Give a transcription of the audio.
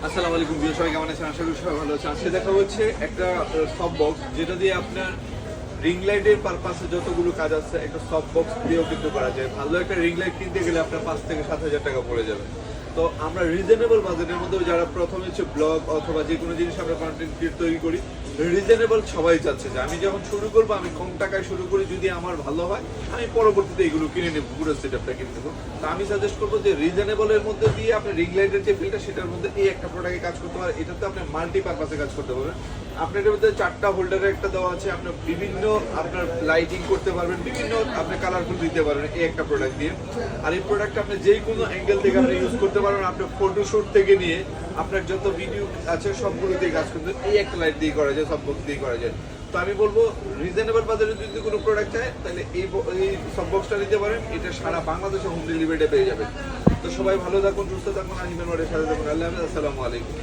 আসসালামু আলাইকুম প্রিয় সবাই, কেমন আছেন? আশা করি সবাই ভালো আছে। আজকে দেখা হচ্ছে একটা সফট বক্স, যেটা দিয়ে আপনার রিং লাইটের পারপাসে যতগুলো কাজ আছে একটা সফট বক্স দিয়েও কিন্তু করা যায়। ভালো একটা রিং লাইট কিনতে গেলে আপনার 5 থেকে 7 হাজার টাকা পড়ে যাবে। তো আমরা রিজনেবল বাজেটের মধ্যে যারা প্রথমে হচ্ছে ব্লগ অথবা যে কোনো জিনিস আমরা কন্টেন্ট ক্রিয়েট তৈরি করি, রিজনেবল সবাই চাচ্ছে যে আমি যখন শুরু করবো আমি কম টাকায় শুরু করি, যদি আমার ভালো হয় আমি পরবর্তীতে এগুলো কিনে নেবো, পুরো সেটআপটা কিনে নেবো। তো আমি সাজেস্ট করবো যে রিজনেবলের মধ্যে দিয়ে আপনি রিং লাইটের যে ফিলটা সেটার মধ্যে এই একটা প্রোডাক্টে কাজ করতে পারে। এটাতে আপনি মাল্টি পারপাসে কাজ করতে পারবেন। আপনার এটার মধ্যে 4টা হোল্ডারের একটা দেওয়া আছে, আপনার বিভিন্ন আপনার লাইটিং করতে পারবেন, বিভিন্ন আপনি কালারফুল দিতে পারবেন এই একটা প্রোডাক্ট দিয়ে। আর এই প্রোডাক্ট আপনি যে কোনো অ্যাঙ্গেল থেকে আপনি ইউজ করতে পারবেন। আপনার ফটোশুট থেকে নিয়ে আপনার যত ভিডিও আছে সবগুলোতেই কাজ করতে এই একটা লাইট দিয়ে করা যায়, সব বক্স দিয়ে করা যায়। তো আমি বলবো রিজনেবল বাজারে যদি কোনো প্রোডাক্ট চায় তাহলে এই সব বক্সটা নিতে পারেন। এটা সারা বাংলাদেশে হোম ডেলিভারিটা পেয়ে যাবেন। তো সবাই ভালো থাকুন, সুস্থ থাকুন, আজীবন সাথে থাকুন। আল্লাহ হাফেজ, আসসালামু আলাইকুম।